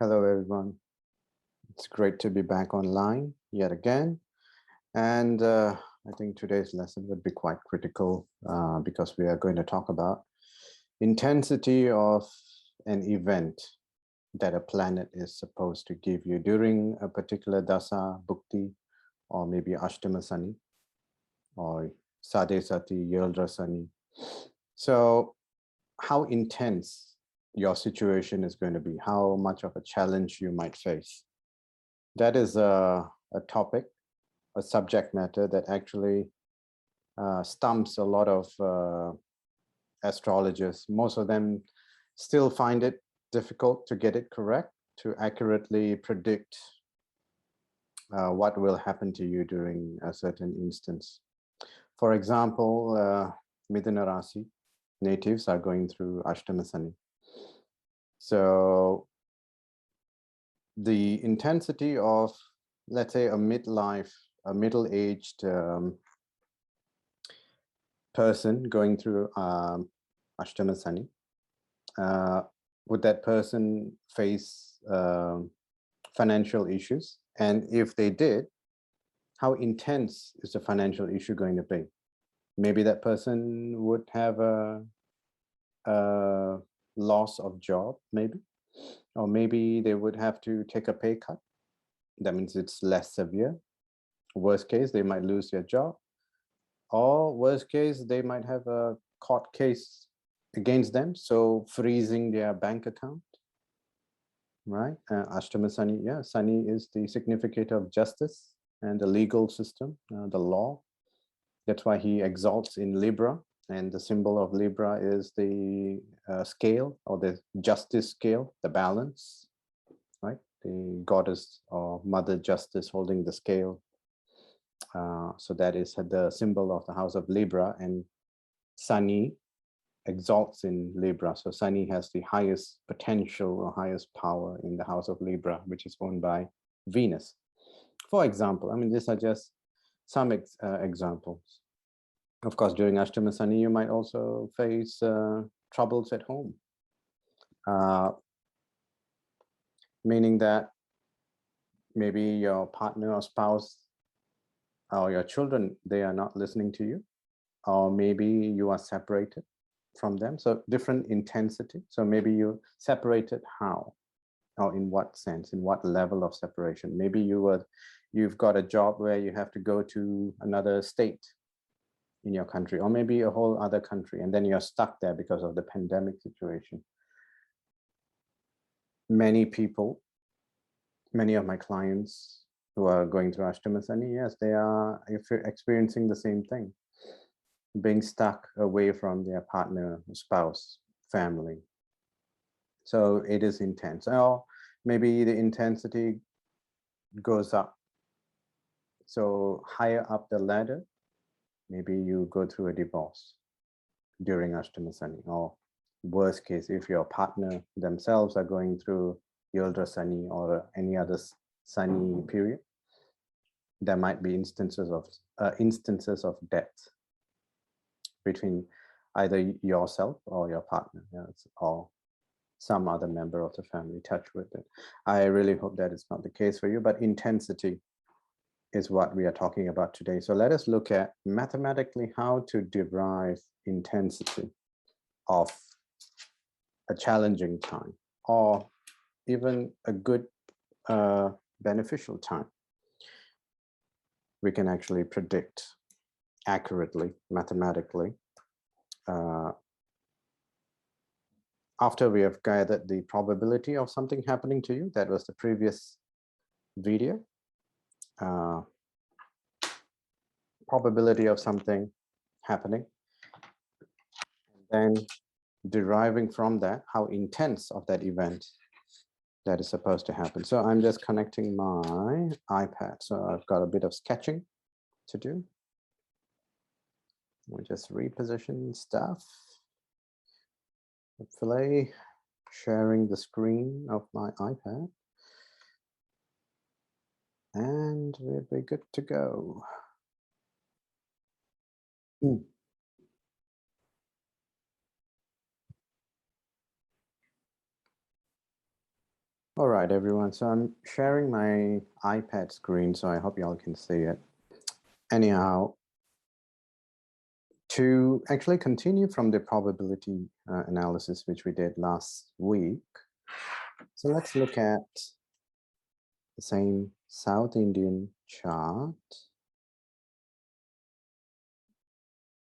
Hello, everyone. It's great to be back online yet again. And I think today's lesson would be quite critical because we are going to talk about intensity of an event that a planet is supposed to give you during a particular dasa, bhukti, or maybe ashtama sani, or sade sati, yaldra sani. So how intense your situation is going to be, how much of a challenge you might face. That is a topic, a subject matter that actually stumps a lot of astrologers. Most of them still find it difficult to get it correct, to accurately predict what will happen to you during a certain instance. For example, Mithuna Rasi natives are going through Ashtama Sani. So the intensity of, let's say, a middle-aged person going through Ashtama Sani, would that person face financial issues? And if they did, how intense is the financial issue going to be? Maybe that person would have a loss of job, maybe, or maybe they would have to take a pay cut. That means it's less severe. Worst case, they might lose their job, or worst case, they might have a court case against them, so freezing their bank account, right? Ashtama Sani, yeah, Sani is the significator of justice and the legal system, the law. That's why he exalts in Libra, and the symbol of Libra is the scale, or the justice scale, the balance, right? The goddess or mother justice holding the scale. So that is the symbol of the house of Libra, and Sani exalts in Libra. So Sani has the highest potential or highest power in the house of Libra, which is owned by Venus. For example, I mean, these are just some examples. Of course, during Ashtama Sani, you might also face troubles at home, meaning that maybe your partner or spouse or your children, they are not listening to you, or maybe you are separated from them. So different intensity. So maybe you separated how, or in what sense, in what level of separation. Maybe you've got a job where you have to go to another state in your country, or maybe a whole other country, and then you're stuck there because of the pandemic situation. Many people, many of my clients who are going through Ashtama Sani, yes, they are experiencing the same thing, being stuck away from their partner, spouse, family. So it is intense. Or maybe the intensity goes up. So higher up the ladder, maybe you go through a divorce during Ashtama Sani, or worst case, if your partner themselves are going through Yaldra Sani or any other Sani period, there might be instances of death between either yourself or your partner, or some other member of the family. Touch with it. I really hope that is not the case for you, but intensity is what we are talking about today. So let us look at mathematically how to derive intensity of a challenging time, or even a good beneficial time. We can actually predict accurately, mathematically, after we have gathered the probability of something happening to you. That was the previous video. Probability of something happening, and then deriving from that how intense of that event that is supposed to happen. So I'm just connecting my iPad. So I've got a bit of sketching to do. We just reposition stuff. Hopefully sharing the screen of my iPad, and we'll be good to go. All right, everyone. So I'm sharing my iPad screen, so I hope y'all can see it. Anyhow, to actually continue from the probability analysis, which we did last week. So let's look at the same South Indian chart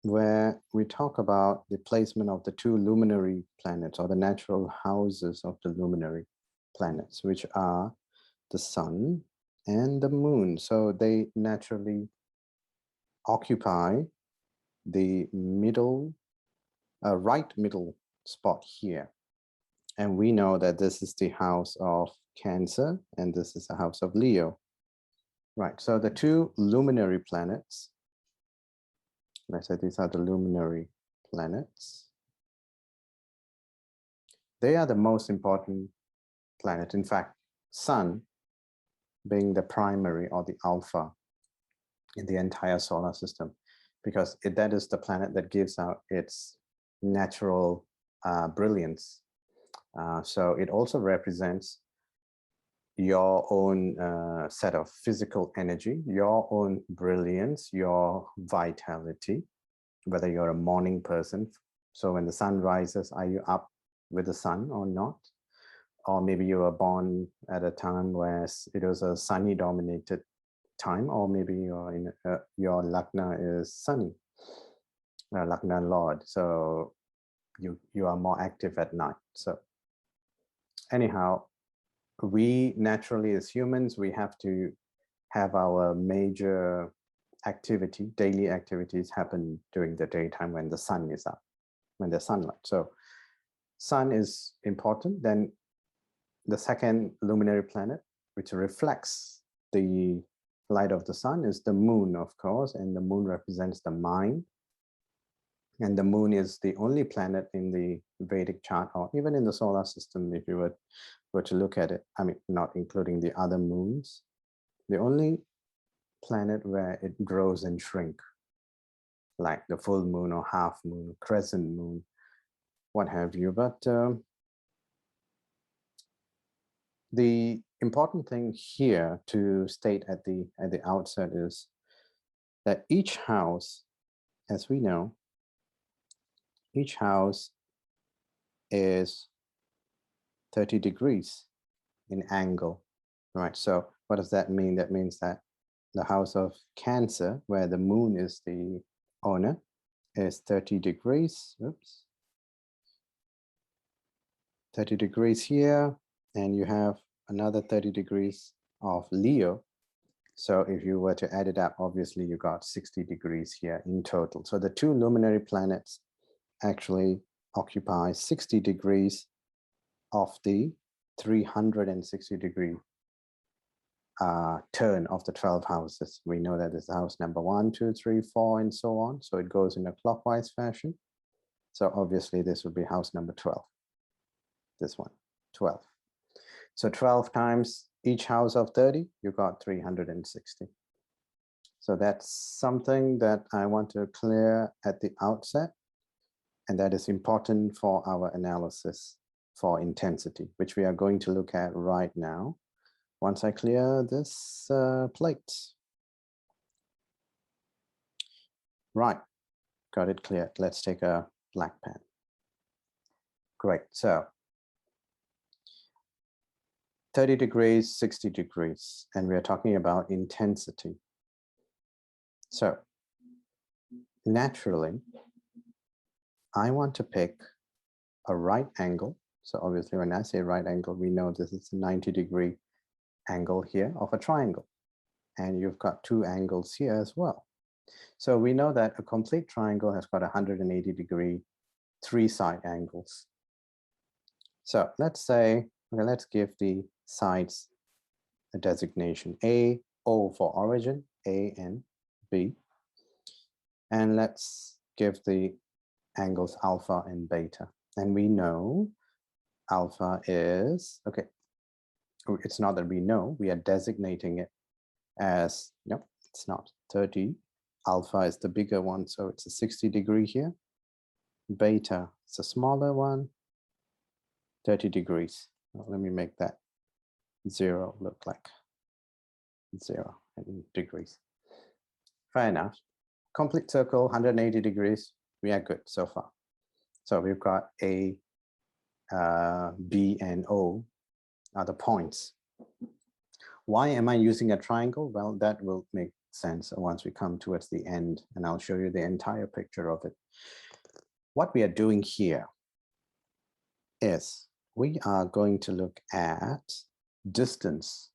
where we talk about the placement of the two luminary planets, or the natural houses of the luminary planets, which are the sun and the moon. So they naturally occupy the middle, right middle spot here. And we know that this is the house of Cancer and this is the house of Leo. Right, so the two luminary planets, let's say these are the luminary planets. They are the most important planet. In fact, Sun being the primary or the alpha in the entire solar system, because that is the planet that gives out its natural brilliance. So it also represents your own set of physical energy, your own brilliance, your vitality, whether you're a morning person. So when the sun rises, are you up with the sun or not? Or maybe you were born at a time where it was a sunny dominated time, or maybe you're in your Lagna is sunny, Lagna Lord. So you are more active at night. So anyhow, we naturally as humans, we have to have our major activity, daily activities happen during the daytime when the sun is up, when there's sunlight. So sun is important. Then the second luminary planet, which reflects the light of the sun, is the moon, of course, and the moon represents the mind. And the moon is the only planet in the Vedic chart, or even in the solar system, if you were to look at it, I mean, not including the other moons, the only planet where it grows and shrink, like the full moon or half moon, crescent moon, what have you. But the important thing here to state at the outset is that each house, as we know, each house is 30 degrees in angle, right? So what does that mean? That means that the house of Cancer, where the moon is the owner, is 30 degrees. Oops. 30 degrees here, and you have another 30 degrees of Leo. So if you were to add it up, obviously you got 60 degrees here in total. So the two luminary planets actually occupy 60 degrees of the 360-degree turn of the 12 houses. We know that it's house number 1, 2, 3, 4, and so on. So it goes in a clockwise fashion. So obviously this would be house number 12. This one, 12. So 12 times each house of 30, you got 360. So that's something that I want to clear at the outset. And that is important for our analysis for intensity, which we are going to look at right now once I clear this plate. Right, got it cleared. Let's take a black pen. Great, so 30 degrees, 60 degrees, and we are talking about intensity. So naturally, I want to pick a right angle. So obviously when I say right angle, we know this is a 90-degree angle here of a triangle. And you've got two angles here as well. So we know that a complete triangle has got 180-degree three-side angles. So let's say, okay, let's give the sides a designation A, O for origin, A and B. And let's give the angles alpha and beta. And we know alpha is, okay, it's not that we know, we are designating it as, no, it's not 30. Alpha is the bigger one, so it's a 60-degree here. Beta is a smaller one, 30 degrees. Well, let me make that 0 look like? 0 in degrees. Fair enough. Complete circle, 180 degrees. We are good so far. So we've got A, B, and O are the points. Why am I using a triangle? Well, that will make sense once we come towards the end, and I'll show you the entire picture of it. What we are doing here is we are going to look at distance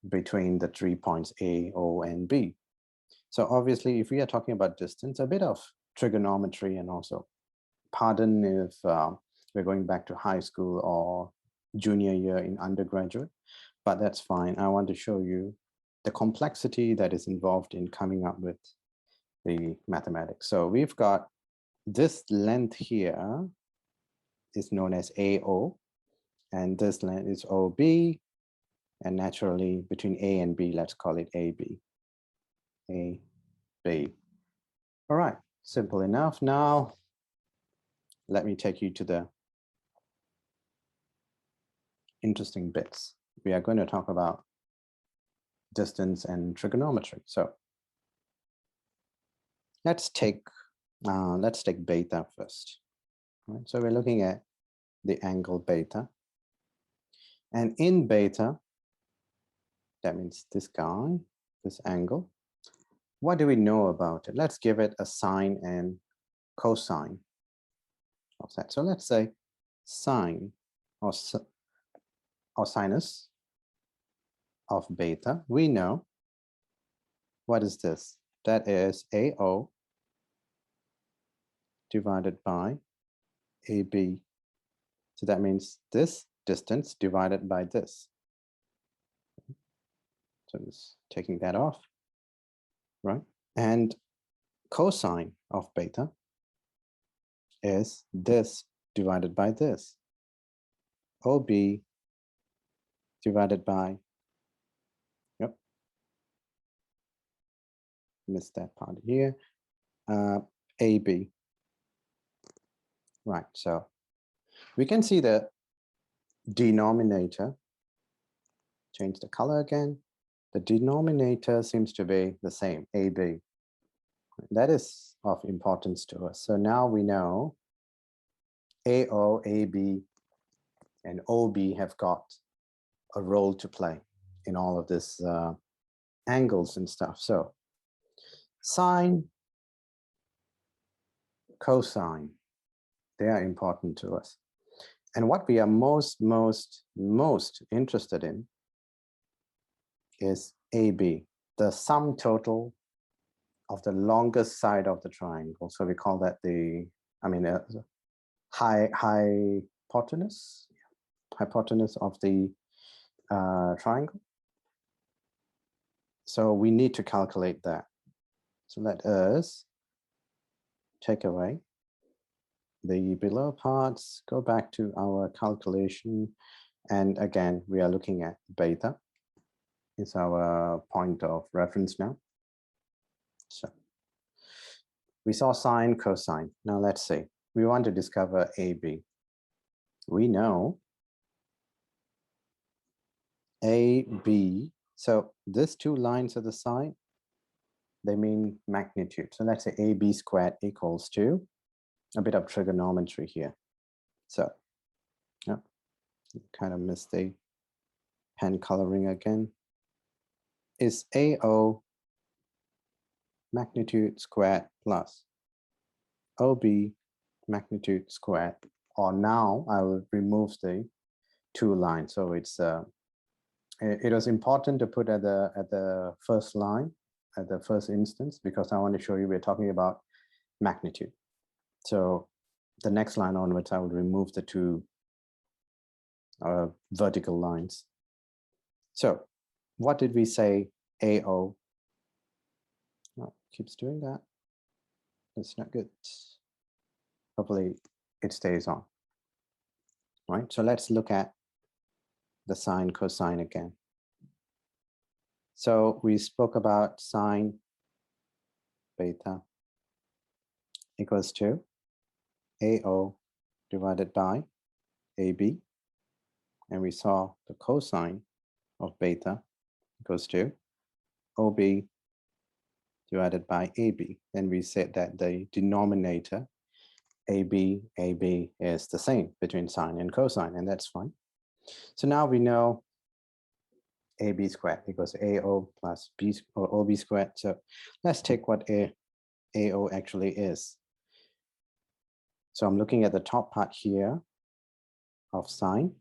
between the 3 points A, O, and B. So obviously, if we are talking about distance, a bit of trigonometry, and also pardon if we're going back to high school or junior year in undergraduate, but that's fine. I want to show you the complexity that is involved in coming up with the mathematics. So we've got this length here is known as AO, and this length is OB, and naturally between A and B, let's call it AB. AB. All right, simple enough. Now, let me take you to the interesting bits. We are going to talk about distance and trigonometry. So let's take beta first. Right? So we're looking at the angle beta, and in beta, that means this guy, this angle. What do we know about it? Let's give it a sine and cosine of that. So let's say sine or sinus of beta. We know what is this? That is AO divided by AB. So that means this distance divided by this. So just taking that off, right? And cosine of beta is this divided by this. OB divided by, yep, missed that part here, AB. Right, so we can see the denominator. Change the color again. The denominator seems to be the same, AB. That is of importance to us. So now we know AO, AB, and OB have got a role to play in all of this angles and stuff. So sine, cosine, they are important to us. And what we are most interested in is AB, the sum total of the longest side of the triangle. So we call that the, hypotenuse of the triangle. So we need to calculate that. So let us take away the below parts, go back to our calculation. And again, we are looking at beta. It's our point of reference now. So we saw sine, cosine. Now let's see. We want to discover AB. We know AB. So these two lines at the side, they mean magnitude. So let's say AB squared equals to a bit of trigonometry here. So, yeah, kind of missed the pen coloring again. Is AO magnitude squared plus OB magnitude squared, or now I will remove the two lines. So it's it was important to put at the first line, at the first instance, because I want to show you we're talking about magnitude. So the next line onwards, I will remove the two vertical lines. So what did we say AO? Oh, keeps doing that. That's not good. Hopefully it stays on. Right, so let's look at the sine, cosine again. So we spoke about sine beta equals to AO divided by AB. and we saw the cosine of beta equals to OB divided by AB. Then we said that the denominator AB is the same between sine and cosine, and that's fine. So now we know AB squared equals AO plus B or OB squared. So let's take what AO actually is. So I'm looking at the top part here of sine,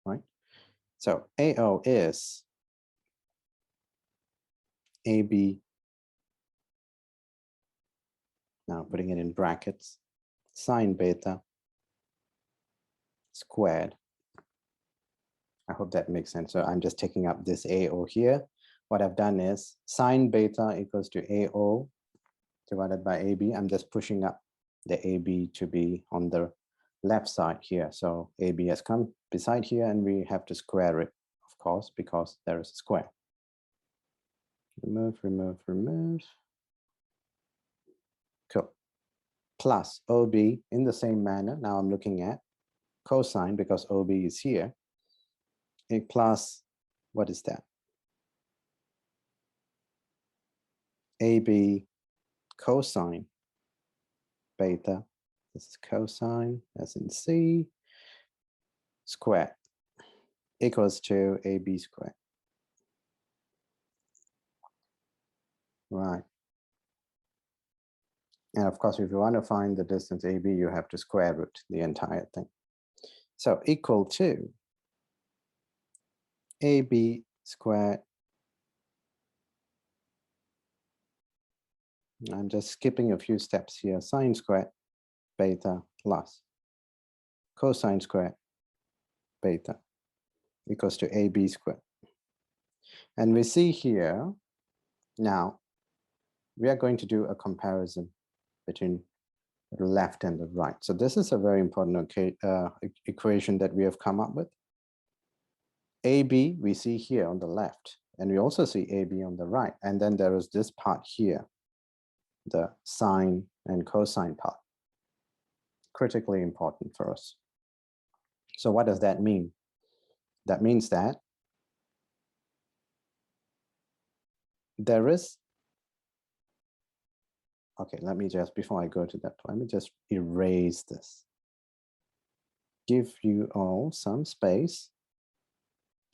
right? So AO is AB, now putting it in brackets, sine beta squared. I hope that makes sense. So I'm just taking up this AO here. What I've done is sine beta equals to AO divided by AB. I'm just pushing up the AB to be on the left side here. So AB has come beside here and we have to square it, of course, because there is a square. Remove, remove, remove. Cool. Plus OB in the same manner. Now I'm looking at cosine because OB is here. A plus, what is that? AB cosine beta, this is cosine as in C, squared equals to AB squared. Right. And of course, if you want to find the distance AB, you have to square root the entire thing. So equal to AB squared. I'm just skipping a few steps here. Sine squared beta plus cosine squared beta equals to AB squared. And we see here, now, we are going to do a comparison between the left and the right. So this is a very important equation that we have come up with. AB we see here on the left, and we also see AB on the right. And then there is this part here, the sine and cosine part. Critically important for us. So what does that mean? That means that there is, okay, let me just, before I go to that, let me just erase this. Give you all some space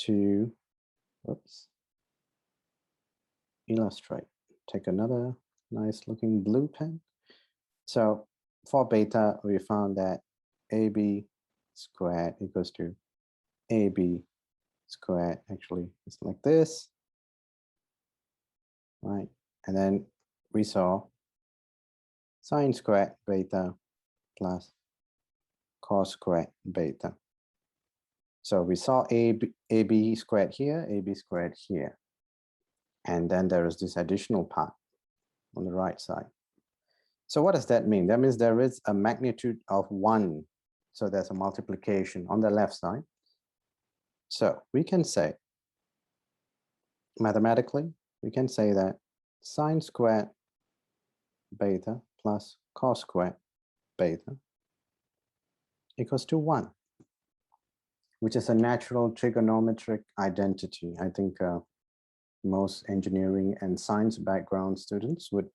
to, whoops, illustrate. Take another nice looking blue pen. So for beta, we found that AB squared equals to AB squared, actually it's like this, right? And then we saw sine squared beta plus cos squared beta. So we saw AB squared here, AB squared here. And then there is this additional part on the right side. So what does that mean? That means there is a magnitude of 1. So there's a multiplication on the left side. So we can say, mathematically, we can say that sine squared beta plus cos squared beta equals to 1, which is a natural trigonometric identity. I think most engineering and science background students would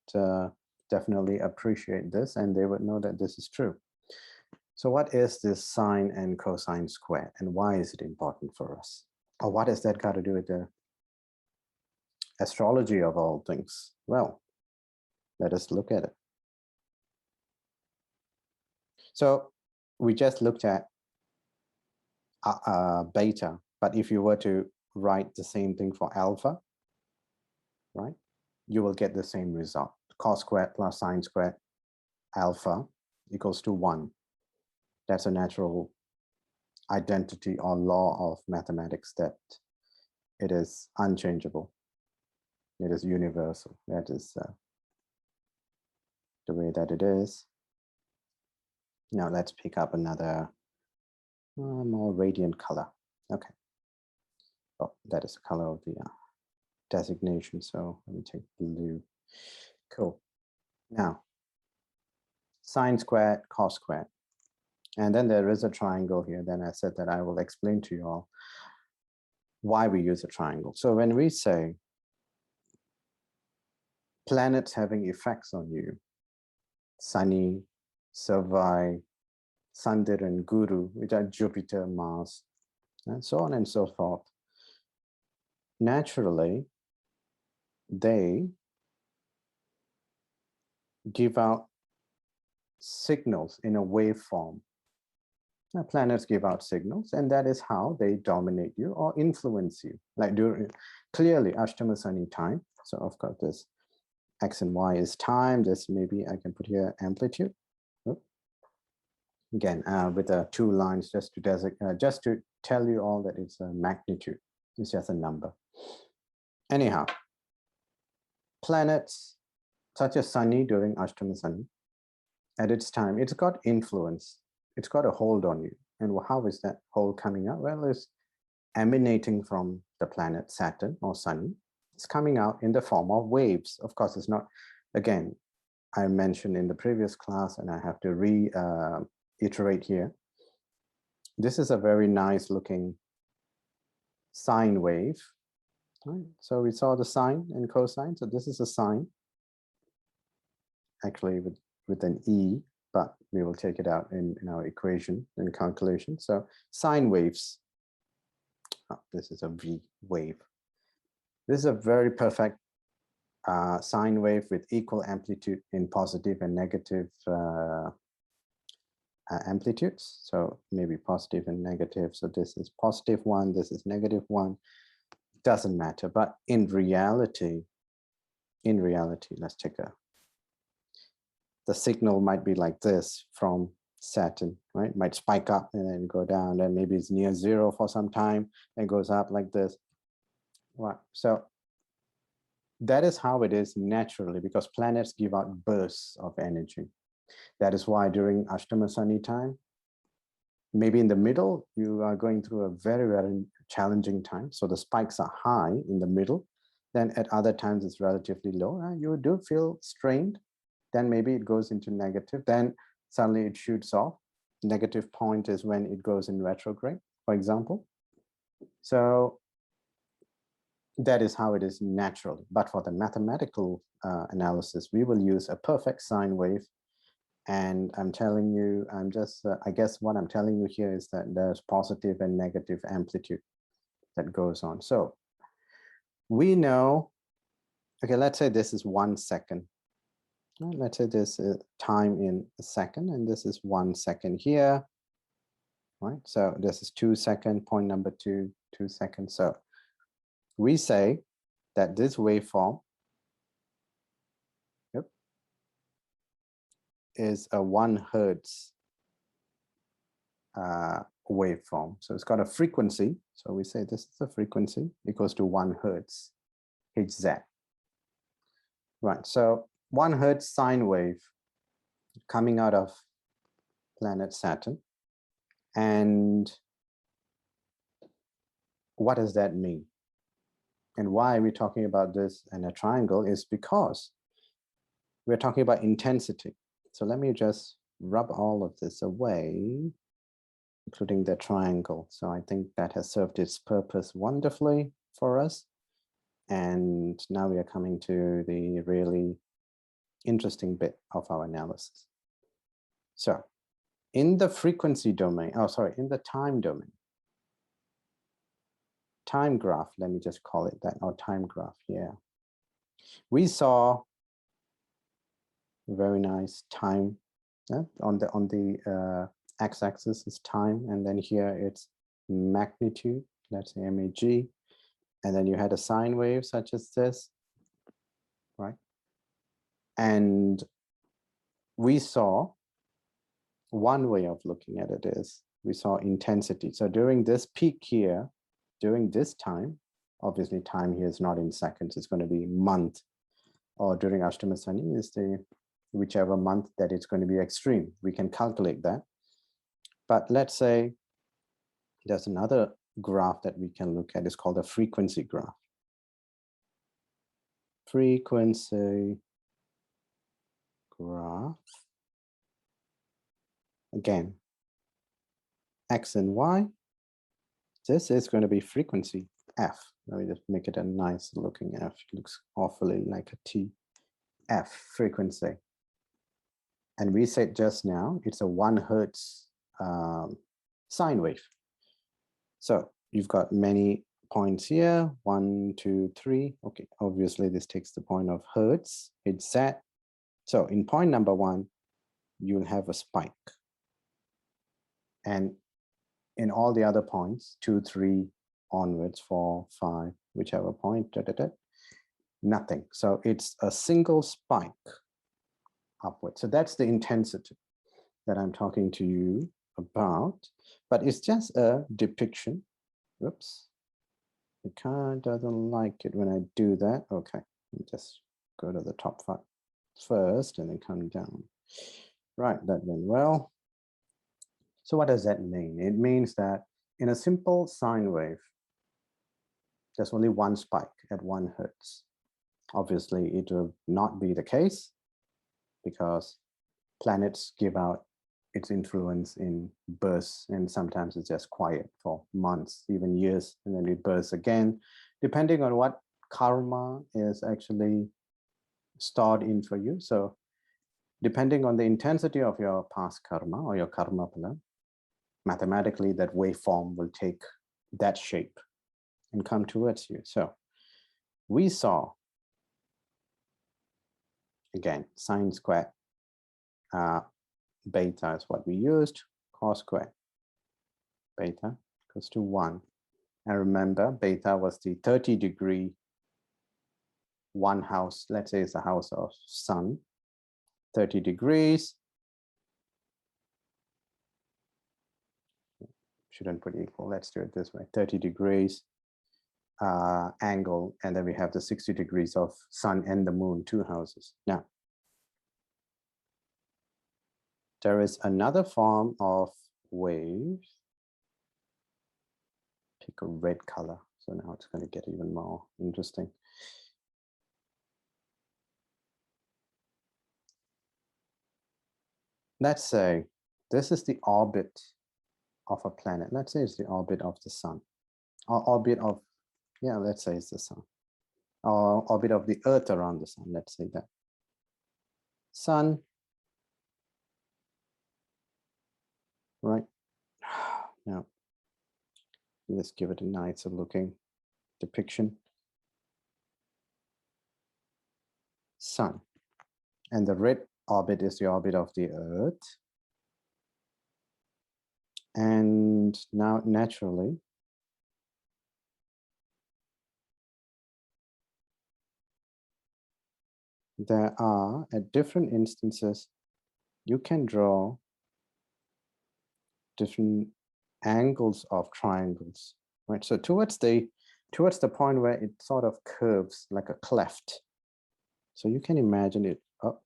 definitely appreciate this, and they would know that this is true. So what is this sine and cosine squared, and why is it important for us? Or what has that got to do with the astrology of all things? Well, let us look at it. So we just looked at beta, but if you were to write the same thing for alpha, right, you will get the same result. Cos squared plus sine squared alpha equals to 1. That's a natural identity or law of mathematics, that it is unchangeable. It is universal. That is the way that it is. Now let's pick up another more radiant color. Okay. Oh, that is the color of the designation. So let me take blue. Cool. Now, sine squared, cos squared. And then there is a triangle here. Then I said that I will explain to you all why we use a triangle. So when we say planets having effects on you, Sunny, Survey, Sundir and Guru, which are Jupiter, Mars, and so on and so forth, naturally, they give out signals in a waveform. Now, planets give out signals, and that is how they dominate you or influence you. Like during clearly Ashtama Sani time. So of course, this X and Y is time. This maybe I can put here amplitude. Again, with the 2 lines just to tell you all that it's a magnitude. It's just a number. Anyhow, planets such as Sunny during Ashtama Sani, at its time, it's got influence. It's got a hold on you. And how is that hold coming out? Well, it's emanating from the planet Saturn or Sunny. It's coming out in the form of waves. Of course, it's not, again, I mentioned in the previous class, and I have to reiterate here. This is a very nice looking sine wave. Right? So we saw the sine and cosine. So this is a sine, actually with an E, but we will take it out in our equation and calculation. So sine waves. Oh, this is a V wave. This is a very perfect sine wave with equal amplitude in positive and negative amplitudes. So maybe positive and negative. So this is positive 1, this is negative 1. Doesn't matter. But in reality, let's take the signal might be like this from Saturn, right? Might spike up and then go down, and maybe it's near 0 for some time and goes up like this. Right. So that is how it is naturally, because planets give out bursts of energy. That is why during Ashtama Sani time, maybe in the middle, you are going through a very, very challenging time. So the spikes are high in the middle. Then at other times, it's relatively low. You do feel strained. Then maybe it goes into negative. Then suddenly it shoots off. Negative point is when it goes in retrograde, for example. So that is how it is naturally. But for the mathematical analysis, we will use a perfect sine wave. And I'm telling you, I guess what I'm telling you here is that there's positive and negative amplitude that goes on. So we know, okay, let's say this is 1 second. Let's say this is time in a second, and this is 1 second here, right? So this is 2 seconds, point number 2, 2 seconds. So we say that this waveform is a 1 hertz waveform. So it's got a frequency. So we say this is the frequency equals to 1 hertz, Hz. Right, so 1 hertz sine wave coming out of planet Saturn. And what does that mean? And why are we talking about this in a triangle is because we're talking about intensity. So let me just rub all of this away, including the triangle. So I think that has served its purpose wonderfully for us. And now we are coming to the really interesting bit of our analysis. So in the frequency domain, in the time domain, time graph, let me just call it that, or time graph here. We saw very nice time on the x-axis is time, and then here it's magnitude, let's say MAG, and then you had a sine wave such as this, right? And we saw one way of looking at it is we saw intensity. So during this peak here, during this time, obviously time here is not in seconds, it's going to be month, or during Ashtama Sani is the whichever month that it's going to be extreme. We can calculate that. But let's say there's another graph that we can look at. It's called a frequency graph. Frequency graph. Again, X and Y. This is going to be frequency F. Let me just make it a nice looking F. It looks awfully like a T. F, frequency. And we said just now, it's a 1 Hertz sine wave. So you've got many points here, 1, 2, 3. Okay, obviously this takes the point of Hertz. It's set. So in point number 1, you'll have a spike. And in all the other points, 2, 3 onwards, 4, 5, whichever point, nothing. So it's a single spike upward. So that's the intensity that I'm talking to you about, but it's just a depiction. Whoops, the card doesn't like it when I do that. Okay, just go to the top part first and then come down. Right, that went well. So what does that mean? It means that in a simple sine wave, there's only one spike at 1 Hertz. Obviously, it will not be the case because planets give out its influence in bursts, and sometimes it's just quiet for months, even years, and then it bursts again, depending on what karma is actually stored in for you. So depending on the intensity of your past karma or your karma pala, mathematically that waveform will take that shape and come towards you. So we saw, again, sine squared, beta is what we used, cos squared, beta equals to 1. And remember, beta was the 30-degree one house, let's say it's a house of sun, 30 degrees. Shouldn't put equal, let's do it this way, 30 degrees angle, and then we have the 60 degrees of sun and the moon, 2 houses. Now, there is another form of wave. Pick a red color. So now it's going to get even more interesting. Let's say this is the orbit of a planet. Let's say it's the orbit of the sun, or orbit of, yeah, let's say it's the sun, or orbit of the earth around the sun. Let's say that. Sun, right? Now, let's give it a nicer looking depiction. Sun, and the red orbit is the orbit of the earth. And now naturally, there are, at different instances, you can draw different angles of triangles, right? So towards the point where it sort of curves like a cleft. So you can imagine it. Oh,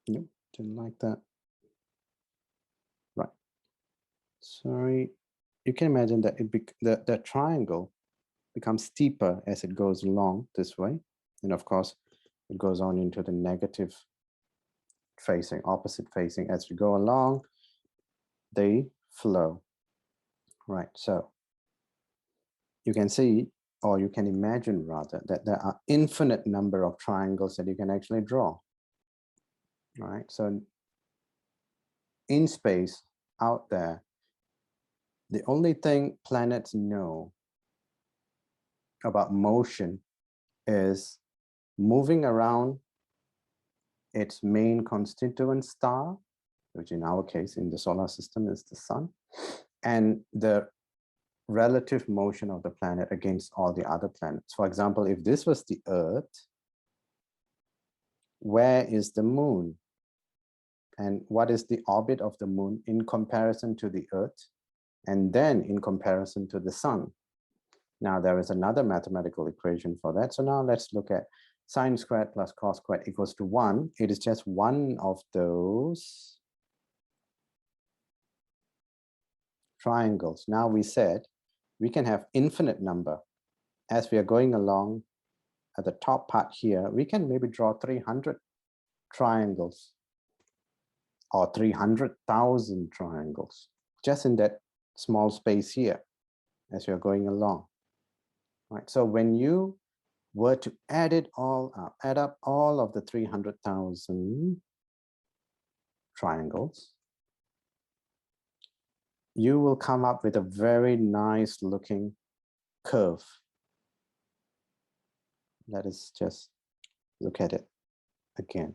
no, didn't like that. Right. Sorry. You can imagine that the triangle becomes steeper as it goes along this way. And of course, it goes on into the negative facing, opposite facing. As we go along, they flow. Right. So you can see, or you can imagine rather, that there are infinite number of triangles that you can actually draw. Right. So in space out there, the only thing planets know about motion is moving around its main constituent star, which in our case in the solar system is the sun, and the relative motion of the planet against all the other planets. For example, if this was the Earth, where is the moon? And what is the orbit of the moon in comparison to the Earth? And then in comparison to the sun? Now there is another mathematical equation for that. So now let's look at sine squared plus cos squared equals to 1. It is just one of those triangles. Now we said we can have infinite number. As we are going along at the top part here, we can maybe draw 300 triangles or 300,000 triangles just in that small space here as you're going along. Right. So when you were to add it all up, add up all of the 300,000 triangles, you will come up with a very nice looking curve. Let us just look at it again.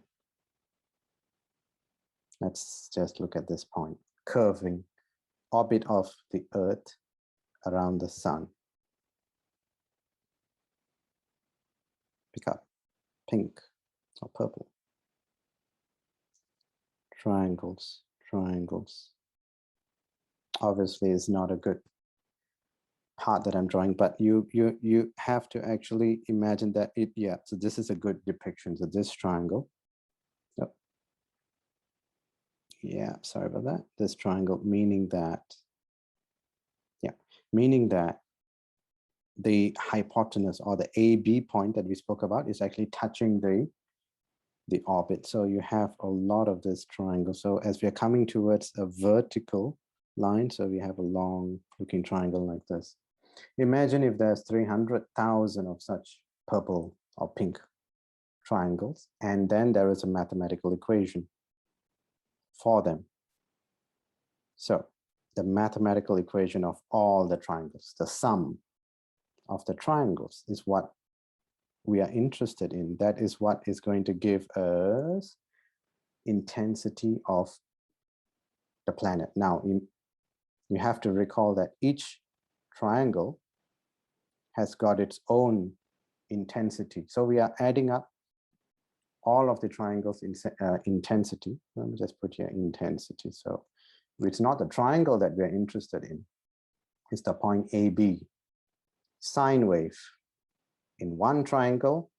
Let's just look at this point. Curving orbit of the Earth around the sun. Pick up pink or purple. Triangles, triangles. Obviously, it's not a good part that I'm drawing, but you have to actually imagine that it, yeah, so this is a good depiction. So this triangle, yep. Yeah, sorry about that. This triangle, meaning that, yeah, meaning that the hypotenuse or the AB point that we spoke about is actually touching the orbit. So you have a lot of this triangle. So as we are coming towards a vertical line, so we have a long looking triangle like this. Imagine if there's 300,000 of such purple or pink triangles, and then there is a mathematical equation for them. So the mathematical equation of all the triangles, the sum of the triangles, is what we are interested in. That is what is going to give us intensity of the planet. Now, you have to recall that each triangle has got its own intensity. So we are adding up all of the triangles in intensity. Let me just put here intensity. So it's not the triangle that we're interested in. It's the point AB, sine wave in one triangle,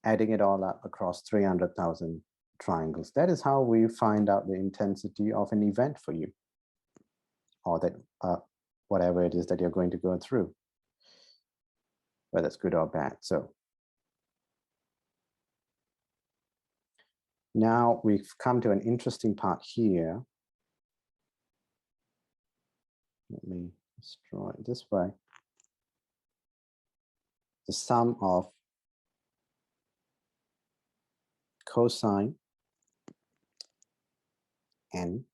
adding it all up across 300,000 triangles. That is how we find out the intensity of an event for you, or that whatever it is that you're going to go through, whether it's good or bad. So now we've come to an interesting part here. Let me just draw it this way. The sum of cosine n,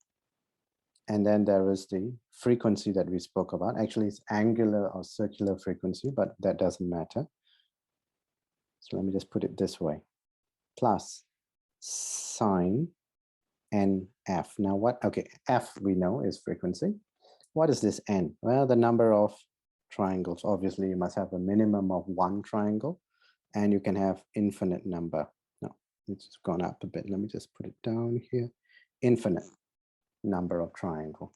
and then there is the frequency that we spoke about. Actually, it's angular or circular frequency, but that doesn't matter. So let me just put it this way, plus sine nf. Now what, okay, f we know is frequency. What is this n? Well, the number of triangles. Obviously, you must have a minimum of one triangle, and you can have infinite number. No, it's gone up a bit. Let me just put it down here. Infinite number of triangles.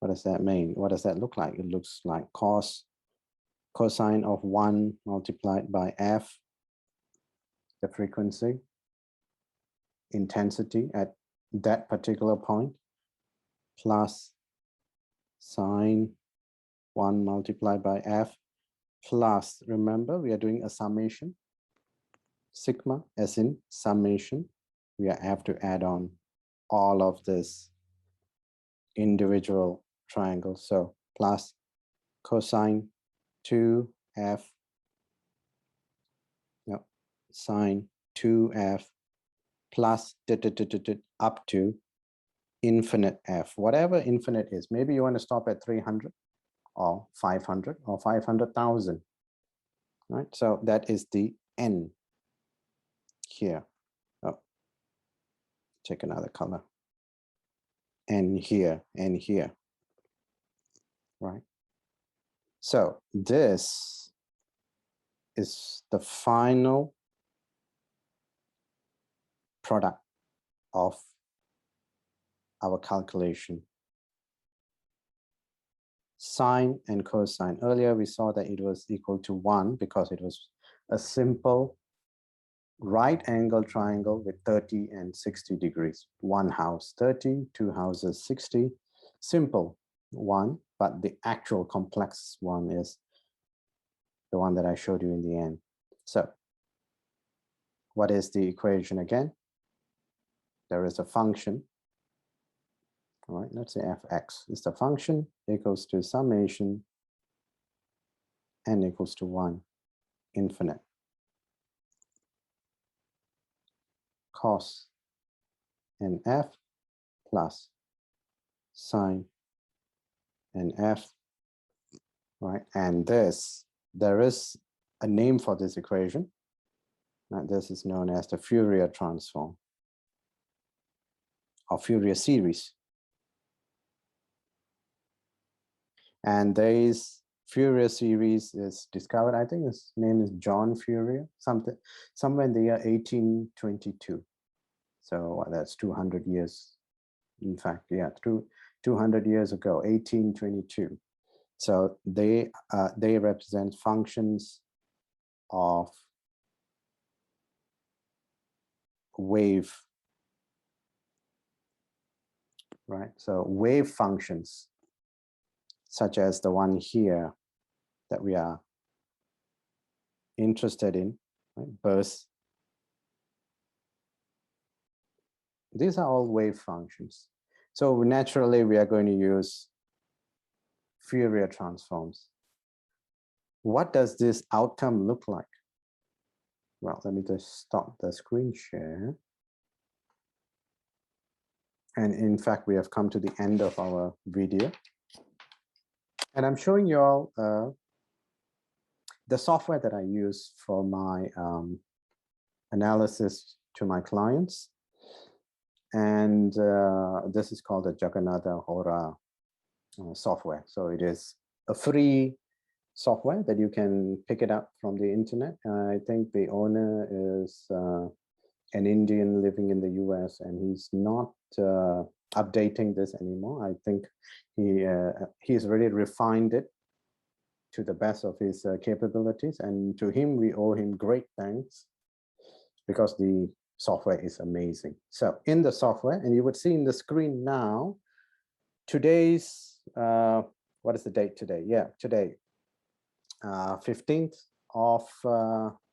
What does that mean? What does that look like? It looks like cosine of 1 multiplied by f, the frequency, intensity at that particular point, plus sine 1 multiplied by f, plus, remember, we are doing a summation, sigma as in summation. We have to add on all of this individual triangles. So plus cosine 2f, no, sine 2f, plus up to infinite f, whatever infinite is. Maybe you want to stop at 300 or 500 or 500,000, right? So that is the n here. Oh, take another color. N here, n here, right? So this is the final product of our calculation. Sine and cosine. Earlier we saw that it was equal to 1 because it was a simple right angle triangle with 30 and 60 degrees. One house 30, two houses 60. Simple one, but the actual complex one is the one that I showed you in the end. So what is the equation again? There is a function All right, let's say fx is the function equals to summation n equals to 1 infinite cos nf plus sine nf, right? And there is a name for this equation. This is known as the Fourier transform or Fourier series. And this Fourier series is discovered, I think his name is John Fourier, somewhere in the year 1822. So that's 200 years. In fact, yeah, 200 years ago, 1822. So they represent functions of wave, right? So wave functions, such as the one here that we are interested in, right? Bursts. These are all wave functions. So naturally, we are going to use Fourier transforms. What does this outcome look like? Well, let me just stop the screen share. And in fact, we have come to the end of our video. And I'm showing you all the software that I use for my analysis to my clients. And this is called the Jagannatha Hora software. So it is a free software that you can pick it up from the internet. I think the owner is an Indian living in the US, and he's not updating this anymore. I think he's already refined it to the best of his capabilities, and to him we owe him great thanks, because the software is amazing. So in the software, and you would see in the screen now, today's what is the date today? Yeah, today 15th of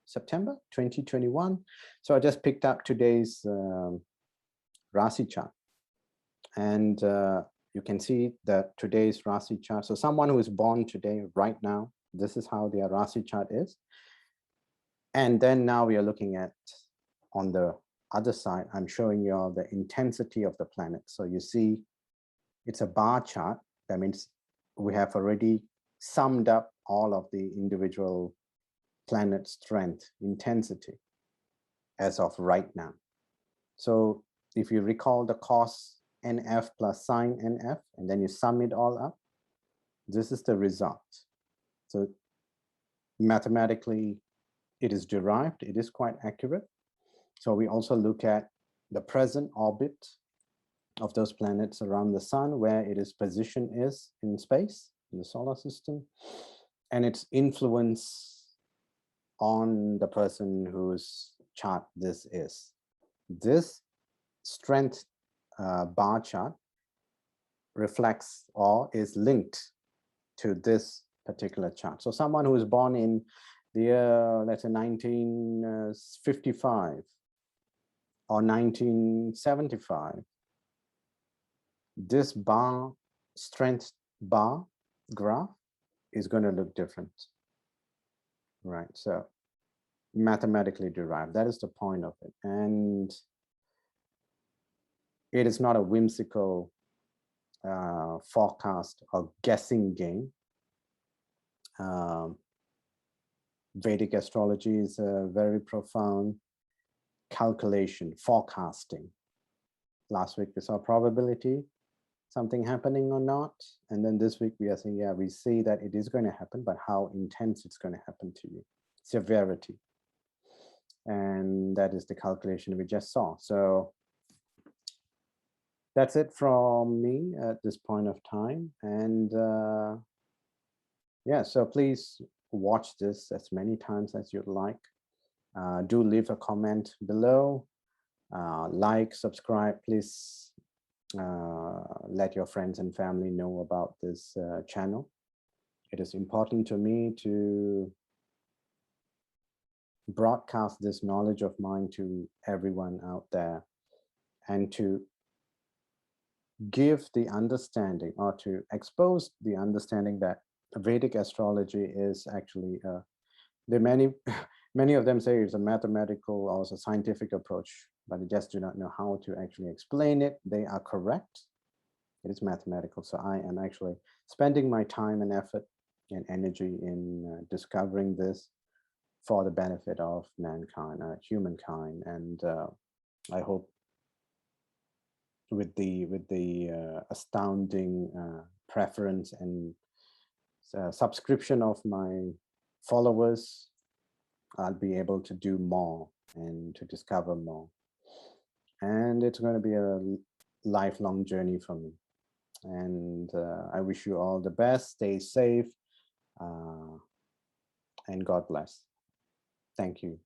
September 2021. So I just picked up today's Rasi chart, and you can see that today's Rasi chart. So someone who is born today, right now, this is how their Rasi chart is. And then now we are looking at, on the other side, I'm showing you all the intensity of the planet. So you see, it's a bar chart. That means we have already summed up all of the individual planet strength, intensity, as of right now. So if you recall the cos NF plus sine NF, and then you sum it all up, this is the result. So mathematically, it is derived, it is quite accurate. So we also look at the present orbit of those planets around the sun, where its position is in space, in the solar system, and its influence on the person whose chart this is. This strength bar chart reflects or is linked to this particular chart. So someone who is born in the year, let's say 1955 or 1975, this bar, strength bar graph is going to look different, right? So mathematically derived, that is the point of it. And it is not a whimsical forecast or guessing game. Vedic astrology is a very profound calculation, forecasting. Last week we saw probability, something happening or not. And then this week we are saying, yeah, we see that it is going to happen, but how intense it's going to happen to you, severity. And that is the calculation we just saw. So that's it from me at this point of time. And yeah, so please watch this as many times as you'd like. Do leave a comment below. Like, subscribe, please let your friends and family know about this channel. It is important to me to broadcast this knowledge of mine to everyone out there, and to give the understanding, or to expose the understanding, that Vedic astrology is actually there are many many of them say it's a mathematical or a scientific approach, but they just do not know how to actually explain it. They are correct. It is mathematical. So I am actually spending my time and effort and energy in discovering this for the benefit of mankind, humankind, and I hope with the astounding preference and subscription of my followers, I'll be able to do more and to discover more. And it's going to be a lifelong journey for me. And I wish you all the best. Stay safe, and God bless. Thank you.